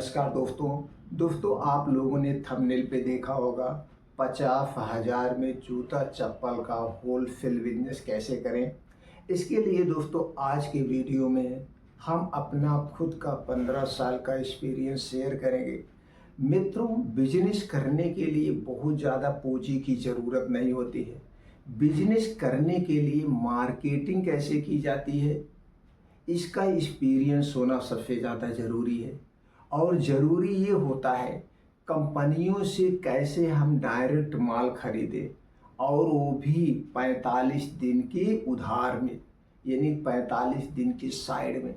नमस्कार दोस्तों आप लोगों ने थंबनेल पे देखा होगा 50,000 में जूता चप्पल का होलसेल बिजनेस कैसे करें। इसके लिए दोस्तों आज के वीडियो में हम अपना खुद का 15 साल का एक्सपीरियंस शेयर करेंगे। मित्रों, बिजनेस करने के लिए बहुत ज़्यादा पूंजी की ज़रूरत नहीं होती है। बिजनेस करने के लिए मार्केटिंग कैसे की जाती है, इसका एक्सपीरियंस होना सबसे ज़्यादा ज़रूरी है। और ज़रूरी ये होता है कंपनियों से कैसे हम डायरेक्ट माल खरीदें, और वो भी 45 दिन के उधार में, यानी 45 दिन की साइड में।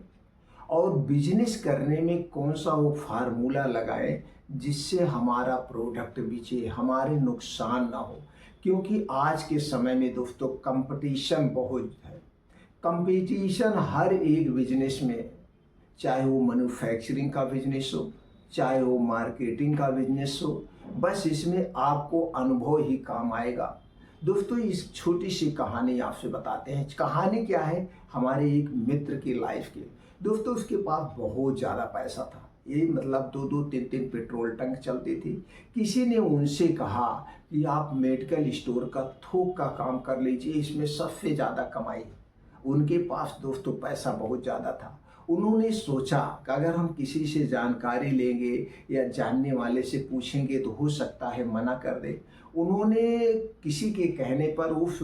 और बिजनेस करने में कौन सा वो फार्मूला लगाएं जिससे हमारा प्रोडक्ट बिके, हमारे नुकसान ना हो। क्योंकि आज के समय में दोस्तों कंपटीशन बहुत है। कंपटीशन हर एक बिजनेस में, चाहे वो मैन्युफैक्चरिंग का बिजनेस हो, चाहे वो मार्केटिंग का बिजनेस हो, बस इसमें आपको अनुभव ही काम आएगा। दोस्तों इस छोटी सी कहानी आपसे बताते हैं। कहानी क्या है, हमारे एक मित्र की लाइफ की। दोस्तों उसके पास बहुत ज़्यादा पैसा था, ये मतलब 2-2, 3-3 पेट्रोल टंक चलती थी। किसी ने उनसे कहा कि आप मेडिकल स्टोर का थोक का काम कर लीजिए, इसमें सबसे ज़्यादा कमाई है। उनके पास दोस्तों पैसा बहुत ज़्यादा था। उन्होंने सोचा कि अगर हम किसी से जानकारी लेंगे या जानने वाले से पूछेंगे तो हो सकता है मना कर दे। उन्होंने किसी के कहने पर उस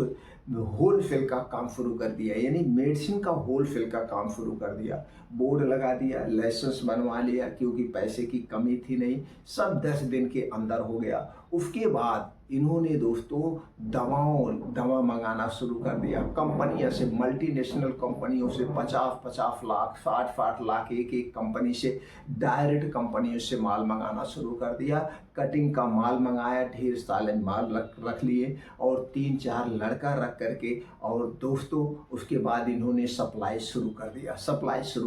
होलसेल का काम शुरू कर दिया, यानी मेडिसिन का होलसेल का काम शुरू कर दिया। बोर्ड लगा दिया, लाइसेंस बनवा लिया, क्योंकि पैसे की कमी थी नहीं। सब 10 दिन के अंदर हो गया। उसके बाद इन्होंने दोस्तों दवा मंगाना शुरू कर दिया कंपनियों से, मल्टीनेशनल कंपनियों से। 50-50 लाख, 60-60 लाख एक एक कंपनी से, डायरेक्ट कंपनियों से माल मंगाना शुरू कर दिया। कटिंग का माल मंगाया, ढेर सारे माल रख लिए और 3-4 लड़का रख करके, और दोस्तों उसके बाद इन्होंने सप्लाई शुरू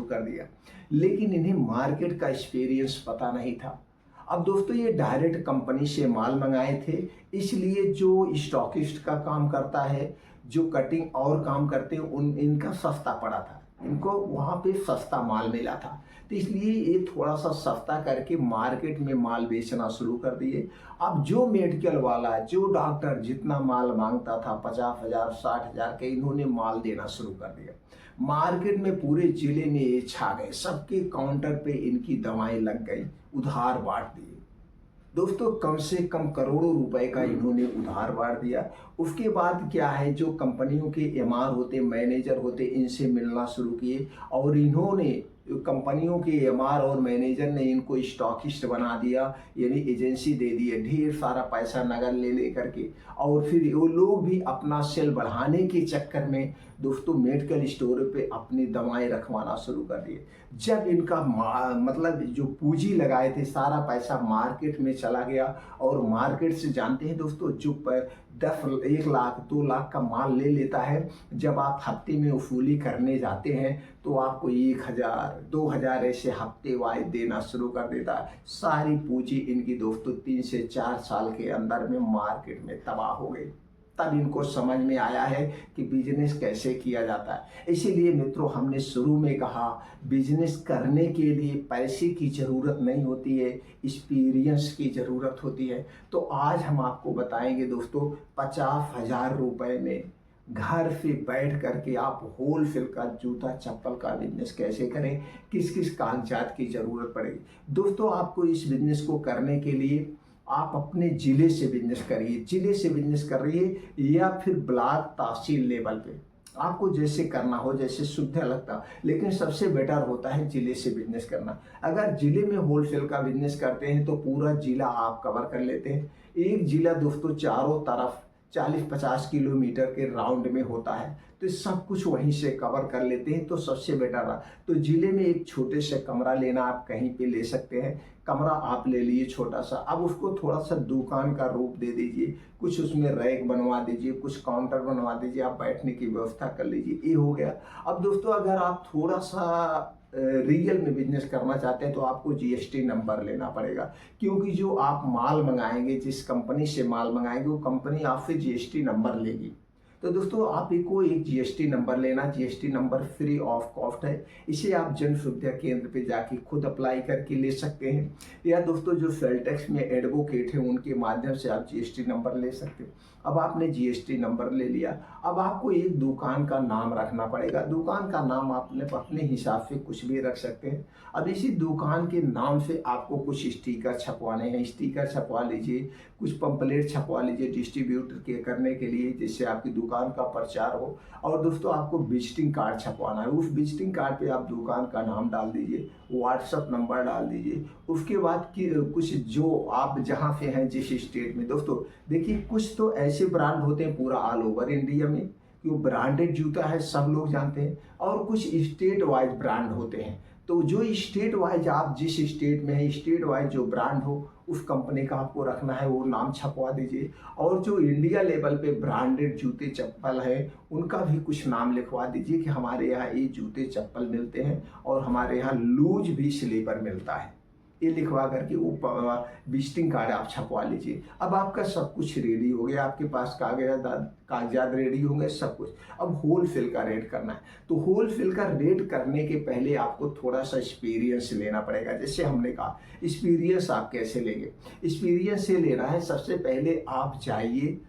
कर दिया। लेकिन इन्हें मार्केट का एक्सपीरियंस पता नहीं था। अब दोस्तों ये डायरेक्ट कंपनी से माल मंगाए थे, इसलिए जो स्टॉकिस्ट का काम करता है, जो कटिंग और काम करते हैं, इनका सस्ता पड़ा था। इनको वहाँ पे सस्ता माल मिला था, तो इसलिए ये थोड़ा सा सस्ता करके मार्केट में माल बेचना शुरू कर दिए। अब जो मेडिकल वाला, जो डॉक्टर जितना माल मांगता था 50,000, 60,000 के, इन्होंने माल देना शुरू कर दिया। मार्केट में पूरे जिले में ये छा गए, सबके काउंटर पे इनकी दवाएं लग गई, उधार बांट दिए। दोस्तों कम से कम करोड़ों रुपए का इन्होंने उधार बांट दिया। उसके बाद क्या है, जो कंपनियों के एमआर होते, मैनेजर होते, इनसे मिलना शुरू किए, और इन्होंने कंपनियों के एमआर और मैनेजर ने इनको स्टॉकिस्ट बना दिया, यानी एजेंसी दे दी है, ढेर सारा पैसा नगद ले करके। और फिर वो लोग भी अपना सेल बढ़ाने के चक्कर में दोस्तों मेडिकल स्टोर पे अपनी दवाएं रखवाना शुरू कर दिए। जब इनका मतलब जो पूंजी लगाए थे सारा पैसा मार्केट में चला गया, और मार्केट से जानते हैं दोस्तों जो 1 लाख 2 लाख का माल ले लेता है, जब आप हफ्ते में वसूली करने जाते हैं तो आपको 1,000 2,000 ऐसे हफ्ते वाइज देना शुरू कर देता है। सारी पूंजी इनकी दोस्तों 3 से 4 साल के अंदर में मार्केट में तबाह हो गई। तब इनको समझ में आया है कि बिजनेस कैसे किया जाता है। इसीलिए मित्रों हमने शुरू में कहा, बिजनेस करने के लिए पैसे की ज़रूरत नहीं होती है, एक्सपीरियंस की ज़रूरत होती है। तो आज हम आपको बताएंगे दोस्तों 50,000 रुपये में घर से बैठ करके आप होलसेल का जूता चप्पल का बिजनेस कैसे करें, किस किस कागजात की ज़रूरत पड़ेगी। दोस्तों आपको इस बिजनेस को करने के लिए आप अपने ज़िले से बिजनेस करिए, ज़िले से बिजनेस कर रहिए, या फिर ब्लॉक तहसील लेवल पे, आपको जैसे करना हो, जैसे सुविधा लगता। लेकिन सबसे बेटर होता है ज़िले से बिजनेस करना। अगर ज़िले में होलसेल का बिजनेस करते हैं तो पूरा ज़िला आप कवर कर लेते हैं। एक ज़िला दोस्तों चारों तरफ 40-50 किलोमीटर के राउंड में होता है, तो सब कुछ वहीं से कवर कर लेते हैं, तो सबसे बेटर रहा। तो ज़िले में एक छोटे से कमरा लेना, आप कहीं पे ले सकते हैं। कमरा आप ले लिए छोटा सा, अब उसको थोड़ा सा दुकान का रूप दे दीजिए, कुछ उसमें रैक बनवा दीजिए, कुछ काउंटर बनवा दीजिए, आप बैठने की व्यवस्था कर लीजिए, ये हो गया। अब दोस्तों अगर आप थोड़ा सा रियल में बिजनेस करना चाहते हैं तो आपको जीएसटी नंबर लेना पड़ेगा, क्योंकि जो आप माल मंगाएंगे, जिस कंपनी से माल मंगाएंगे, वो कंपनी आपसे जीएसटी नंबर लेगी। तो दोस्तों आप को एक जीएसटी नंबर लेना, GST number free of cost है। इसे आप जन सुविधा केंद्र पे जाके खुद अप्लाई करके ले सकते हैं, या दोस्तों जो सेल टैक्स में एडवोकेट हैं उनके माध्यम से आप जीएसटी नंबर ले सकते हो। अब आपने जीएसटी नंबर ले लिया, अब आपको एक दुकान का नाम रखना पड़ेगा। दुकान का नाम आपने अपने हिसाब से कुछ भी रख सकते हैं। अब इसी दुकान के नाम से आपको कुछ स्टिकर छपवाने हैं, स्टिकर छपवा लीजिए, कुछ पंपलेट छपवा लीजिए डिस्ट्रीब्यूटर के करने के लिए, जिससे आपकी दुकान का प्रचार हो। और दोस्तों आपको विजिटिंग कार्ड छपवाना है, उस विजिटिंग कार्ड पे आप दुकान का नाम डाल दीजिए, व्हाट्सअप नंबर डाल दीजिए। उसके बाद कि कुछ जो आप जहाँ पे हैं जिस स्टेट में, दोस्तों देखिए कुछ तो ऐसे ब्रांड होते हैं पूरा ऑल ओवर इंडिया में कि वो ब्रांडेड जूता है, सब लोग जानते हैं, और कुछ स्टेट वाइज ब्रांड होते हैं। तो जो स्टेट वाइज आप जिस स्टेट में है, स्टेट वाइज जो ब्रांड हो उस कंपनी का आपको रखना है, वो नाम छपवा दीजिए। और जो इंडिया लेवल पे ब्रांडेड जूते चप्पल है उनका भी कुछ नाम लिखवा दीजिए कि हमारे यहाँ ये जूते चप्पल मिलते हैं और हमारे यहाँ लूज भी स्लीपर मिलता है। ये लिखवा करके वो विजिटिंग कार्ड आप छपवा लीजिए। अब आपका सब कुछ रेडी हो गया, आपके पास कागजात रेडी होंगे सब कुछ। अब होल सेल का रेट करना है, तो होल सेल का रेट करने के पहले आपको थोड़ा सा एक्सपीरियंस लेना पड़ेगा। जैसे हमने कहा एक्सपीरियंस आप कैसे लेंगे, एक्सपीरियंस से लेना है। सबसे पहले आप जाइए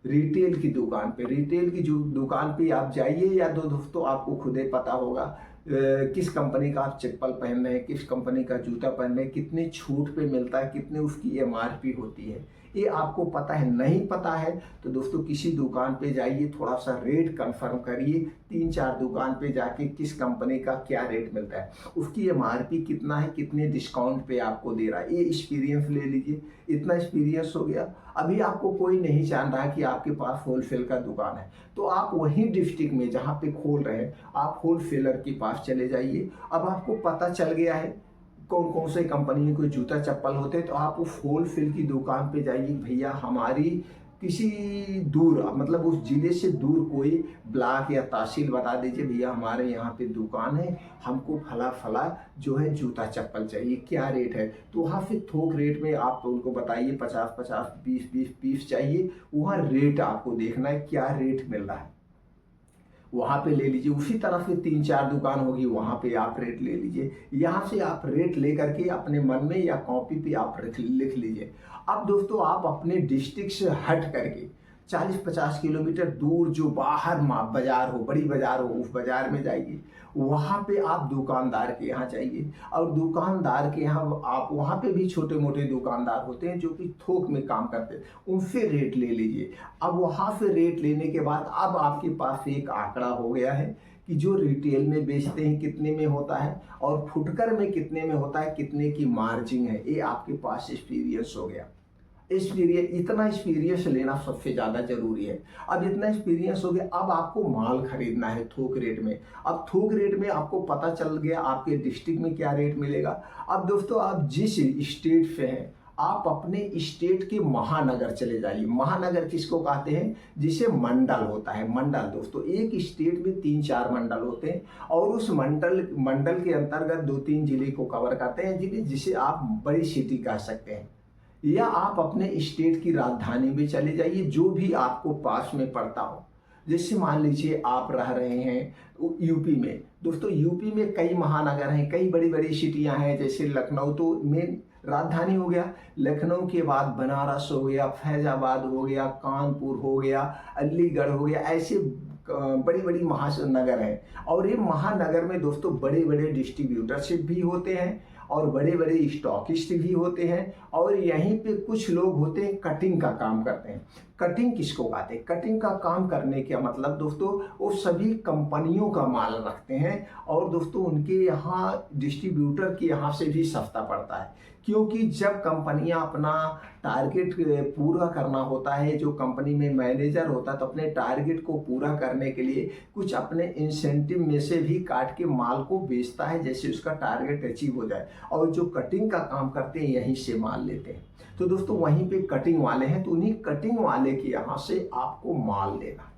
रिटेल की दुकान पे, रिटेल की जो दुकान पे आप जाइए, या दोस्तों आपको खुद ही पता होगा किस कंपनी का आप चप्पल पहन रहे हैं, किस कंपनी का जूता पहन रहे हैं, कितनी छूट पे मिलता है, कितनी उसकी एमआरपी होती है, ये आपको पता है। नहीं पता है तो दोस्तों किसी दुकान पे जाइए, थोड़ा सा रेट कंफर्म करिए, 3-4 दुकान पे जाके किस कंपनी का क्या रेट मिलता है, उसकी एमआरपी कितना है, कितने डिस्काउंट पे आपको दे रहा है, ये एक्सपीरियंस ले लीजिए। इतना एक्सपीरियंस हो गया, अभी आपको कोई नहीं जान रहा कि आपके पास होलसेल का दुकान है, तो आप वही डिस्ट्रिक्ट में जहाँ पे खोल रहे हैं आप होलसेलर के पास चले जाइए। अब आपको पता चल गया है कौन कौन से कंपनी के जूता चप्पल होते हैं, तो आप उस होलसेल की दुकान पे जाइए, भैया हमारी किसी दूर मतलब उस जिले से दूर कोई ब्लॉक या तहसील बता दीजिए, भैया हमारे यहाँ पे दुकान है, हमको फला फला जो है जूता चप्पल चाहिए, क्या रेट है। तो वहाँ पे थोक रेट में आप उनको बताइए 50-50, 20-20 पीस चाहिए, वहाँ रेट आपको देखना है क्या रेट मिल रहा है, वहाँ पे ले लीजिए। उसी तरह से 3-4 दुकान होगी, वहाँ पे आप रेट ले लीजिए। यहाँ से आप रेट ले करके अपने मन में या कॉपी पे आप लिख लीजिए। अब दोस्तों आप अपने डिस्ट्रिक्ट से हट करके 40-50 किलोमीटर दूर जो बाहर बाजार हो, बड़ी बाजार हो, उस बाजार में जाइए, वहाँ पे आप दुकानदार के यहाँ जाइए, और दुकानदार के यहाँ आप वहाँ पे भी छोटे मोटे दुकानदार होते हैं जो कि थोक में काम करते हैं, उनसे रेट ले लीजिए। अब वहाँ से रेट लेने के बाद अब आपके पास एक आंकड़ा हो गया है कि जो रिटेल में बेचते हैं कितने में होता है और फुटकर में कितने में होता है, कितने की मार्जिन है, ये आपके पास एक्सपीरियंस हो गया। इतना एक्सपीरियंस लेना सबसे ज़्यादा जरूरी है। अब इतना एक्सपीरियंस हो गया, अब आपको माल खरीदना है थोक रेट में। अब थोक रेट में आपको पता चल गया आपके डिस्ट्रिक्ट में क्या रेट मिलेगा। अब दोस्तों आप जिस स्टेट से हैं आप अपने स्टेट के महानगर चले जाइए। महानगर किसको कहते हैं, जिसे मंडल होता है। मंडल दोस्तों एक स्टेट में 3-4 मंडल होते हैं, और उस मंडल के अंतर्गत 2-3 जिले को कवर करते हैं, जिसे आप बड़ी सिटी कह सकते हैं। या आप अपने स्टेट की राजधानी में चले जाइए जो भी आपको पास में पड़ता हो। जैसे मान लीजिए आप रह रहे हैं यूपी में, दोस्तों यूपी में कई महानगर हैं, कई बड़ी बड़ी सिटियां हैं, जैसे लखनऊ तो मेन राजधानी हो गया, लखनऊ के बाद बनारस हो गया, फैजाबाद हो गया, कानपुर हो गया, अलीगढ़ हो गया, ऐसे बड़ी बड़ी महानगर हैं। और ये महानगर में दोस्तों बड़े बड़े डिस्ट्रीब्यूटरशिप भी होते हैं और बड़े बड़े स्टॉकिस्ट भी होते हैं, और यहीं पे कुछ लोग होते हैं कटिंग का काम करते हैं। कटिंग किसको कहते हैं, कटिंग का काम करने का मतलब दोस्तों वो सभी कंपनियों का माल रखते हैं, और दोस्तों उनके यहाँ डिस्ट्रीब्यूटर के यहाँ से भी सस्ता पड़ता है, क्योंकि जब कंपनियां अपना टारगेट पूरा करना होता है, जो कंपनी में मैनेजर होता है तो अपने टारगेट को पूरा करने के लिए कुछ अपने इंसेंटिव में से भी काट के माल को बेचता है, जैसे उसका टारगेट अचीव हो जाए। और जो कटिंग का काम करते हैं यहीं से माल लेते हैं। तो दोस्तों वहीं पे कटिंग वाले हैं, तो उन्हीं कटिंग वाले के यहाँ से आपको माल लेना,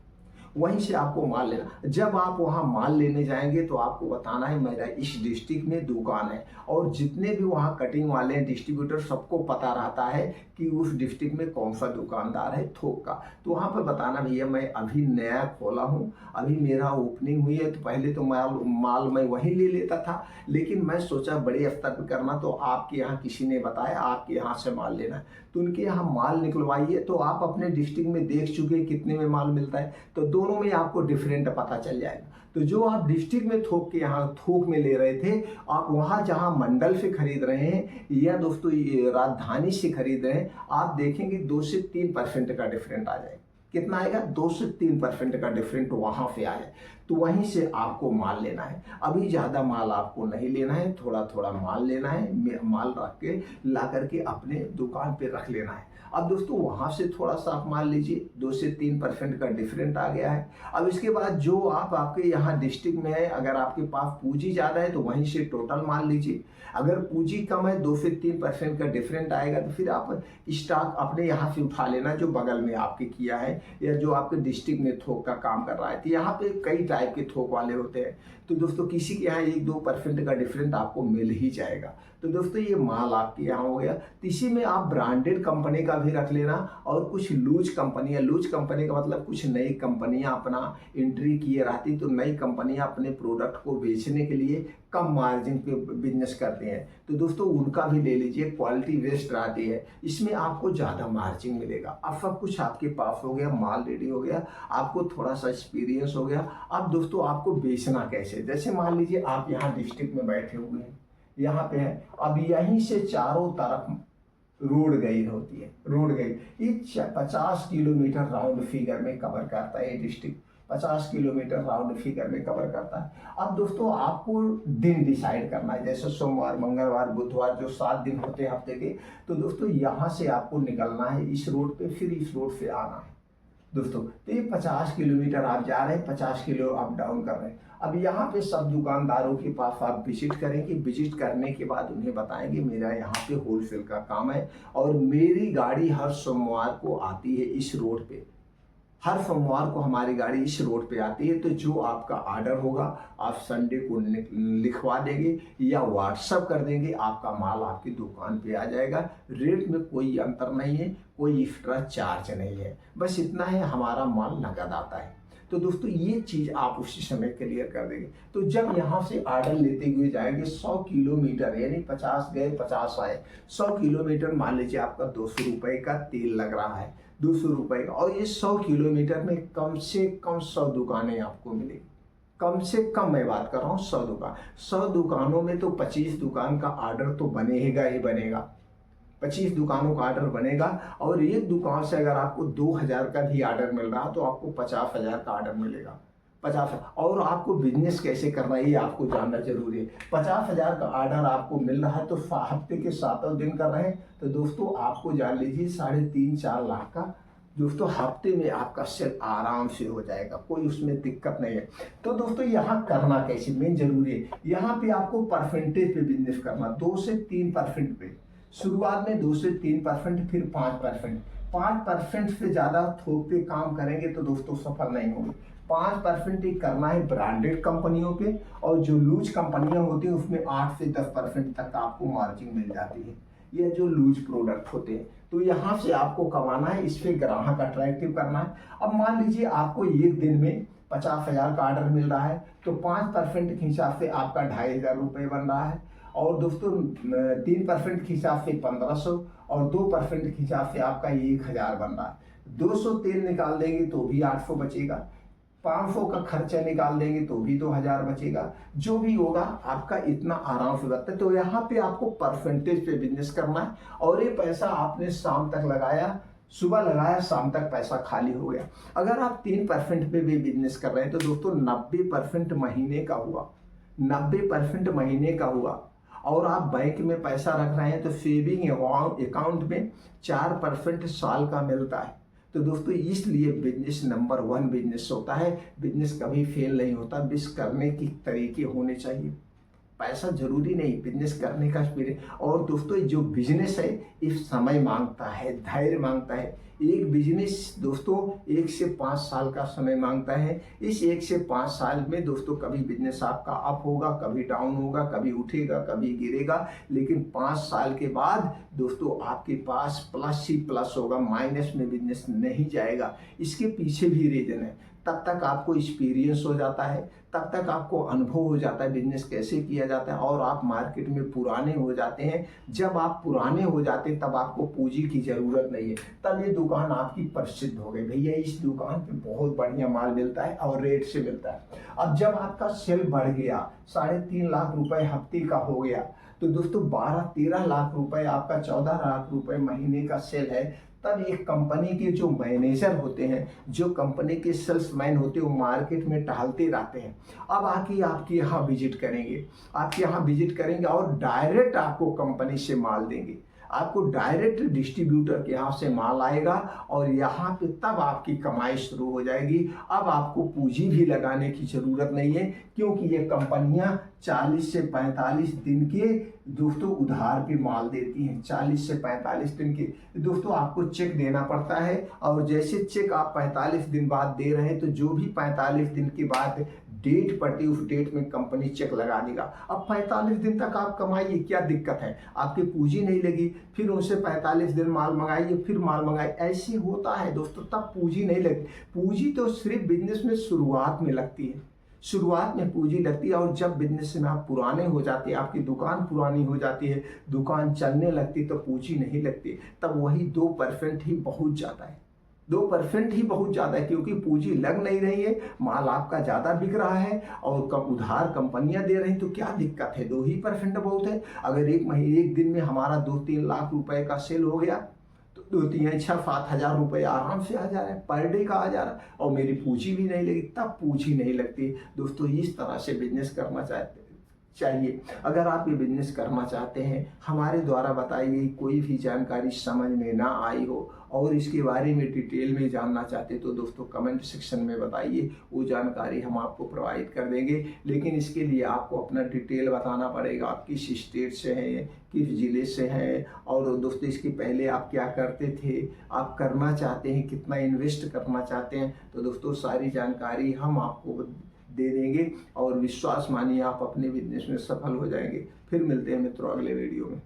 वहीं से आपको माल लेना। जब आप वहाँ माल लेने जाएंगे तो आपको बताना है मेरा इस डिस्ट्रिक्ट में दुकान है, और जितने भी वहाँ कटिंग वाले हैं डिस्ट्रीब्यूटर सबको पता रहता है कि उस डिस्ट्रिक्ट में कौन सा दुकानदार है थोक का। तो वहाँ पर बताना भैया मैं अभी नया खोला हूँ, अभी मेरा ओपनिंग हुई है, तो पहले तो माल मैं वहीं ले लेता था, लेकिन मैं सोचा बड़े स्तर पर करना, तो आपके यहाँ किसी ने बताया आपके यहाँ से माल लेना है, तो उनके यहाँ माल निकलवाइए। तो आप अपने डिस्ट्रिक्ट में देख चुके कितने में माल मिलता है, तो दोनों में आपको डिफरेंट पता चल जाएगा। तो जो आप डिस्ट्रिक्ट में थोक के यहाँ थोक में ले रहे थे, आप वहाँ जहाँ मंडल से खरीद रहे हैं या दोस्तों ये राजधानी से खरीद रहे हैं, आप देखेंगे 2 से 3% का डिफरेंट आ जाएगा। कितना आएगा? 2 से 3% का डिफरेंट वहाँ से आए, तो वहीं से आपको माल लेना है। अभी ज़्यादा माल आपको नहीं लेना है, थोड़ा थोड़ा माल लेना है, माल रख के ला करके अपने दुकान पे रख लेना है। अब दोस्तों वहाँ से थोड़ा सा आप मान लीजिए 2 से 3% का डिफरेंट आ गया है। अब इसके बाद जो आपके यहाँ डिस्ट्रिक्ट में है, अगर आपके पास पूंजी ज़्यादा है तो वहीं से टोटल माल लीजिए। अगर पूंजी कम है 2 से 3% का डिफरेंट आएगा, तो फिर आप स्टॉक अपने यहाँ से उठा लेना जो बगल में आपके किया है या जो आपके डिस्ट्रिक्ट में थोक का काम कर रहा है। तो यहाँ पे कई टाइप के थोक वाले होते हैं, तो दोस्तों किसी के यहाँ 1-2% का डिफरेंट आपको मिल ही जाएगा। तो दोस्तों ये माल आपके यहाँ हो गया। तो इसी में आप ब्रांडेड कंपनी का भी रख लेना, और कुछ लूज कंपनियां, लूज कंपनी का मतलब कुछ नई कंपनियां अपना एंट्री किए रहती, तो नई कंपनियां अपने प्रोडक्ट को बेचने के लिए कम मार्जिन पे बिजनेस करते हैं, तो दोस्तों उनका भी ले लीजिए। क्वालिटी वेस्ट आती है, इसमें आपको ज़्यादा मार्जिन मिलेगा। अब सब कुछ आपके पास हो गया, माल रेडी हो गया, आपको थोड़ा सा एक्सपीरियंस हो गया। अब दोस्तों आपको बेचना कैसे, जैसे मान लीजिए आप यहाँ डिस्ट्रिक्ट में बैठे हुए हैं, यहाँ पे है, अब यहीं से चारों तरफ रोड गई होती है, रोड गई, ये 50 किलोमीटर राउंड फिगर में कवर करता है ये डिस्ट्रिक्ट, 50 किलोमीटर राउंड फिगर में कवर करता है। अब दोस्तों आपको दिन डिसाइड करना है, जैसे सोमवार, मंगलवार, बुधवार, जो 7 दिन होते हैं हफ्ते के, तो दोस्तों यहाँ से आपको निकलना है इस रोड पे, फिर इस रोड से आना है दोस्तों। तो ये 50 किलोमीटर आप जा रहे हैं, 50 किलो अप डाउन कर रहे हैं। अब यहाँ पे सब दुकानदारों के पास आप विजिट करेंगे, विजिट करने के बाद उन्हें बताएंगे मेरा यहाँ पे होलसेल का काम है, और मेरी गाड़ी हर सोमवार को आती है इस रोड पे, हर सोमवार को हमारी गाड़ी इस रोड पे आती है। तो जो आपका ऑर्डर होगा आप संडे को लिखवा देंगे या व्हाट्सअप कर देंगे, आपका माल आपकी दुकान पे आ जाएगा। रेट में कोई अंतर नहीं है, कोई एक्स्ट्रा चार्ज नहीं है, बस इतना है हमारा माल नगद आता है। तो दोस्तों ये चीज़ आप उसी समय क्लियर कर देंगे। तो जब यहाँ से ऑर्डर लेते हुए जाएंगे 100 किलोमीटर, यानी 50 गए 50 आए, 100 किलोमीटर मान लीजिए आपका 200 रुपये का तेल लग रहा है, 200 रुपये का, और ये 100 किलोमीटर में कम से कम 100 दुकानें आपको मिलेगी। कम से कम मैं बात कर रहा हूँ 100 दुकान, 100 दुकानों में तो 25 दुकान का ऑर्डर तो बनेगा ही बनेगा, 25 दुकानों का ऑर्डर बनेगा। और एक दुकान से अगर आपको 2000 का भी ऑर्डर मिल रहा है तो आपको 50,000 का ऑर्डर मिलेगा, 50। और आपको बिजनेस कैसे करना है ये आपको जानना जरूरी है। 50,000 का ऑर्डर आपको मिल रहा है तो हफ्ते के 7 दिन कर रहे हैं, तो दोस्तों आपको जान लीजिए 3.5-4 लाख का दोस्तों हफ्ते में आपका सेल आराम से हो जाएगा, कोई उसमें दिक्कत नहीं है। तो दोस्तों यहाँ करना कैसे मेन जरूरी है, यहाँ पे आपको परसेंटेज पे बिजनेस करना, 2 से 3% पे शुरुआत में, 2 से 3%, फिर 5%। 5% से ज़्यादा थोक पे काम करेंगे तो दोस्तों सफल नहीं होंगे। 5% ही करना है ब्रांडेड कंपनियों पे, और जो लूज कंपनियां होती हैं उसमें 8 से 10% तक आपको मार्जिन मिल जाती है, ये जो लूज प्रोडक्ट होते हैं। तो यहाँ से आपको कमाना है, इस पे ग्राहक अट्रैक्टिव करना है। अब मान लीजिए आपको एक दिन में 50,000 का ऑर्डर मिल रहा है, तो 5% के हिसाब से आपका 2,500 रुपये बन रहा है, और दोस्तों 3% के हिसाब से 1500, और 2% के हिसाब से आपका 1000 बन रहा है। 200 तेल निकाल देंगे तो भी 800 बचेगा, 500 का खर्चा निकाल देंगे तो भी 2000 बचेगा, जो भी होगा आपका इतना आराम से बचता है। तो यहाँ पे आपको परसेंटेज पे बिजनेस करना है, और ये पैसा आपने शाम तक लगाया, सुबह लगाया, शाम तक पैसा खाली हो गया। अगर आप 3% पे भी बिजनेस कर रहे हैं तो दोस्तों 90% महीने का हुआ, 90% महीने का हुआ। और आप बैंक में पैसा रख रहे हैं तो सेविंग अकाउंट में 4% साल का मिलता है। तो दोस्तों इसलिए बिजनेस नंबर 1 बिजनेस होता है, बिजनेस कभी फेल नहीं होता, बिजनेस करने की तरीके होने चाहिए। पैसा जरूरी नहीं, बिजनेस करने का एक्सपीरियंस। और दोस्तों जो बिजनेस है ये समय मांगता है, धैर्य मांगता है। एक बिजनेस दोस्तों 1 से 5 साल का समय मांगता है। इस 1 से 5 साल में दोस्तों कभी बिजनेस आपका अप होगा, कभी डाउन होगा, कभी उठेगा, कभी गिरेगा, लेकिन 5 साल के बाद दोस्तों आपके पास प्लस ही प्लस होगा, माइनस में बिजनेस नहीं जाएगा। इसके पीछे भी रीजन है। तब तक आपको एक्सपीरियंस हो जाता है, तब तक आपको अनुभव हो जाता है बिजनेस कैसे किया जाता है, और आप मार्केट में पुराने हो जाते हैं। जब आप पुराने हो जाते हैं तब आपको पूंजी की ज़रूरत नहीं है, तब ये दुकान आपकी प्रसिद्ध हो गई, भैया इस दुकान पे बहुत बढ़िया माल मिलता है और रेट से मिलता है। अब जब आपका सेल बढ़ गया, 3.5 लाख रुपए हफ्ते का हो गया, तो दोस्तों 12-13 लाख रुपए आपका 14 लाख रुपए महीने का सेल है, तब एक कंपनी के जो मैनेजर होते हैं, जो कंपनी के सेल्समैन होते हैं, वो मार्केट में टहलते रहते हैं। अब आके आपके यहाँ विजिट करेंगे, आपके यहाँ विजिट करेंगे और डायरेक्ट आपको कंपनी से माल देंगे। आपको डायरेक्ट डिस्ट्रीब्यूटर के यहाँ से माल आएगा और यहाँ पे तब आपकी कमाई शुरू हो जाएगी। अब आपको पूंजी भी लगाने की ज़रूरत नहीं है, क्योंकि ये कंपनियाँ 40 से 45 दिन के दोस्तों उधार पे माल देती हैं। 40 से 45 दिन के दोस्तों आपको चेक देना पड़ता है, और जैसे चेक आप 45 दिन बाद दे रहे हैं, तो जो भी 45 दिन के बाद डेट पड़ती है उस डेट में कंपनी चेक लगा देगा। अब 45 दिन तक आप कमाइए, क्या दिक्कत है, आपकी पूंजी नहीं लगी, फिर उनसे 45 दिन माल मंगाइए, फिर माल मंगाइए, ऐसे होता है दोस्तों, तब पूंजी नहीं लगती। पूंजी तो सिर्फ बिजनेस में शुरुआत में लगती है, शुरुआत में पूंजी लगती है, और जब बिजनेस में आप पुराने हो जाते हैं, आपकी दुकान पुरानी हो जाती है, दुकान चलने लगती, तो पूंजी नहीं लगती, तब वही 2% ही बहुत ज़्यादा है। 2% ही बहुत ज़्यादा है, क्योंकि पूंजी लग नहीं रही है, माल आपका ज़्यादा बिक रहा है और कम उधार कंपनियां दे रही, तो क्या दिक्कत है, 2% बहुत है। अगर एक दिन में हमारा 2-3 लाख रुपए का सेल हो गया, तो 2-3-6-7 हज़ार रुपये आराम से आ जा रहा है, पर डे का आ जा रहा है, और मेरी पूंजी भी नहीं लगी, तब पूंजी नहीं लगती। दोस्तों इस तरह से बिजनेस करना चाहिए। अगर आप ये बिजनेस करना चाहते हैं, हमारे द्वारा बताई गई कोई भी जानकारी समझ में ना आई हो और इसके बारे में डिटेल में जानना चाहते, तो दोस्तों कमेंट सेक्शन में बताइए, वो जानकारी हम आपको प्रोवाइड कर देंगे। लेकिन इसके लिए आपको अपना डिटेल बताना पड़ेगा, आप किस स्टेट से हैं, किस ज़िले से हैं, और दोस्तों इसके पहले आप क्या करते थे, आप करना चाहते हैं, कितना इन्वेस्ट करना चाहते हैं, तो दोस्तों सारी जानकारी हम आपको दे देंगे, और विश्वास मानिए आप अपने बिजनेस में सफल हो जाएंगे। फिर मिलते हैं मित्रों अगले वीडियो में।